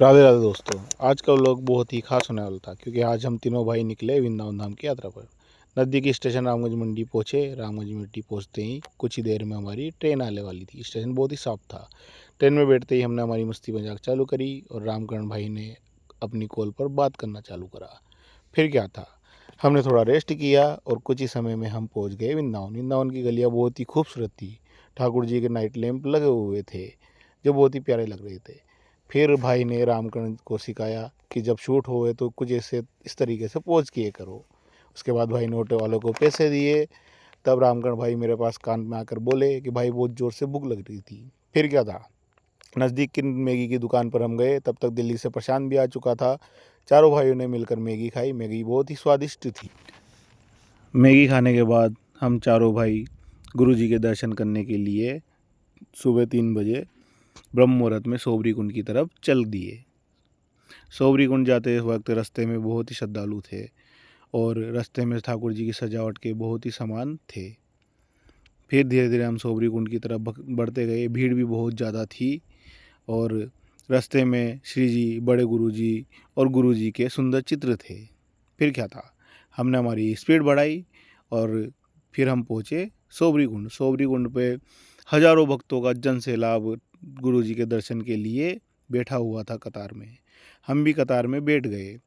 राधे राधे दोस्तों। आज का व्लॉग बहुत ही खास होने वाला था क्योंकि आज हम तीनों भाई निकले वृंदावन धाम की यात्रा पर। नज़दीकी स्टेशन रामगंज मंडी पहुँचे। रामगंज मंडी पहुँचते ही कुछ ही देर में हमारी ट्रेन आने वाली थी। स्टेशन बहुत ही साफ था। ट्रेन में बैठते ही हमने हमारी मस्ती मजाक चालू करी और रामकरण भाई ने अपनी कॉल पर बात करना चालू करा। फिर क्या था, हमने थोड़ा रेस्ट किया और कुछ ही समय में हम पहुँच गए वृंदावन। वृंदावन की गलियाँ बहुत ही खूबसूरत थी। ठाकुर जी के नाइट लैंप लगे हुए थे जो बहुत ही प्यारे लग रहे थे। फिर भाई ने रामकरण को सिखाया कि जब शूट होए तो कुछ ऐसे इस तरीके से पोज किए करो। उसके बाद भाई ने ऑटो वालों को पैसे दिए। तब रामकरण भाई मेरे पास कान में आकर बोले कि भाई बहुत ज़ोर से भूख लग रही थी। फिर क्या था, नज़दीक की मैगी की दुकान पर हम गए। तब तक दिल्ली से प्रशांत भी आ चुका था। चारों भाइयों ने मिलकर मैगी खाई। मैगी बहुत ही स्वादिष्ट थी। मैगी खाने के बाद हम चारों भाई गुरुजी के दर्शन करने के लिए सुबह 3 बजे ब्रह्म मुहूर्त में सोबरी कुंड की तरफ चल दिए। सोबरी कुंड जाते वक्त रास्ते में बहुत ही श्रद्धालु थे और रास्ते में ठाकुर जी की सजावट के बहुत ही सामान थे। फिर धीरे धीरे हम सोबरी कुंड की तरफ बढ़ते गए। भीड़ भी बहुत ज़्यादा थी और रास्ते में श्री जी, बड़े गुरुजी और गुरुजी के सुंदर चित्र थे। फिर क्या था, हमने हमारी स्पीड बढ़ाई और फिर हम पहुँचे सोबरी कुंड। सोबरी कुंड पे हजारों भक्तों का जन सैलाब गुरुजी के दर्शन के लिए बैठा हुआ था कतार में। हम भी कतार में बैठ गए।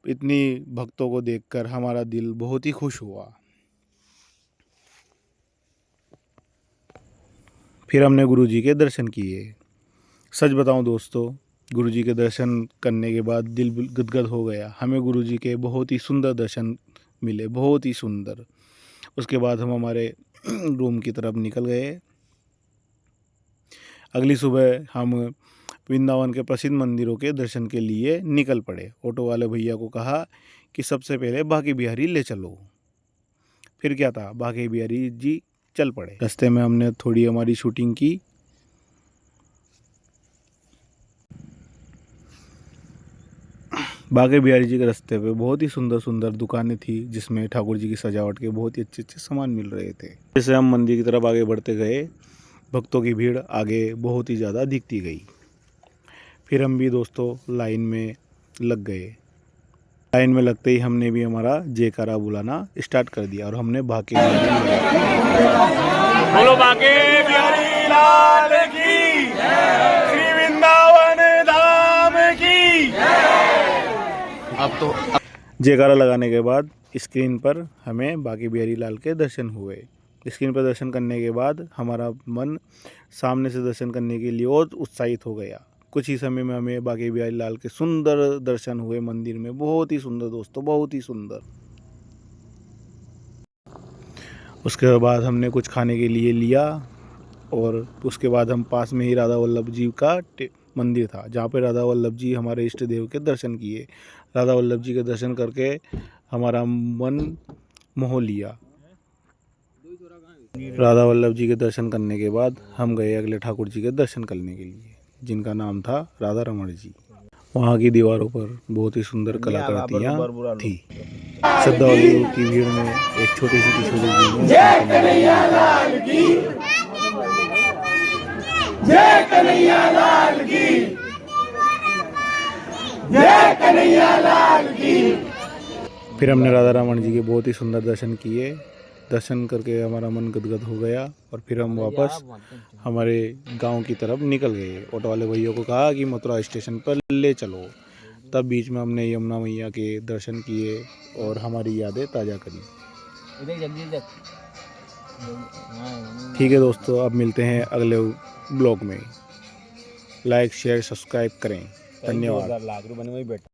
इतनी भक्तों को देखकर हमारा दिल बहुत ही खुश हुआ। फिर हमने गुरुजी के दर्शन किए। सच बताऊं दोस्तों, गुरुजी के दर्शन करने के बाद दिल गदगद हो गया। हमें गुरुजी के बहुत ही सुंदर दर्शन मिले, बहुत ही सुंदर। उसके बाद हम हमारे रूम की तरफ निकल गए। अगली सुबह हम वृंदावन के प्रसिद्ध मंदिरों के दर्शन के लिए निकल पड़े। ऑटो वाले भैया को कहा कि सबसे पहले बांके बिहारी ले चलो। फिर क्या था, बांके बिहारी जी चल पड़े। रास्ते में हमने थोड़ी हमारी शूटिंग की। बांके बिहारी जी के रास्ते पे बहुत ही सुंदर सुंदर दुकानें थी जिसमें ठाकुर जी की सजावट के बहुत ही अच्छे अच्छे सामान मिल रहे थे। जैसे हम मंदिर की तरफ आगे बढ़ते गए, भक्तों की भीड़ आगे बहुत ही ज़्यादा दिखती गई। फिर हम भी दोस्तों लाइन में लग गए। लाइन में लगते ही हमने भी हमारा जयकारा बुलाना स्टार्ट कर दिया और हमने बांके बोलो बांके बिहारी लाल की, श्री वृंदावन धाम की। अब तो जयकारा लगाने के बाद स्क्रीन पर हमें बांके बिहारी लाल के दर्शन हुए। स्क्रीन पर दर्शन करने के बाद हमारा मन सामने से दर्शन करने के लिए और उत्साहित हो गया। कुछ ही समय में हमें बांके बिहारी लाल के सुंदर दर्शन हुए मंदिर में। बहुत ही सुंदर दोस्तों, बहुत ही सुंदर। उसके बाद हमने कुछ खाने के लिए लिया और उसके बाद हम पास में ही राधा वल्लभ जी का मंदिर था जहाँ पे राधा वल्लभ जी हमारे इष्ट देव के दर्शन किए। राधा वल्लभ जी के दर्शन करके हमारा मन मोह लिया। राधा वल्लभ जी के दर्शन करने के बाद हम गए अगले ठाकुर जी के दर्शन करने के लिए जिनका नाम था राधा रमण जी। वहाँ की दीवारों पर बहुत ही सुंदर कलाकृतियाँ थी। श्रद्धालुओं की भीड़ में एक छोटी सी किशोरी जी ने जय कन्हैया लाल की, जय कन्हैया लाल की, जय कन्हैया लाल की। फिर हमने राधा रमण जी के बहुत ही सुंदर दर्शन किए। दर्शन करके हमारा मन गदगद हो गया और फिर हम वापस हमारे गांव की तरफ निकल गए। ऑटो वाले भैया को कहा कि मथुरा स्टेशन पर ले चलो। तब बीच में हमने यमुना मैया के दर्शन किए और हमारी यादें ताज़ा करी। ठीक है दोस्तों, अब मिलते हैं अगले ब्लॉग में। लाइक शेयर सब्सक्राइब करें। धन्यवाद।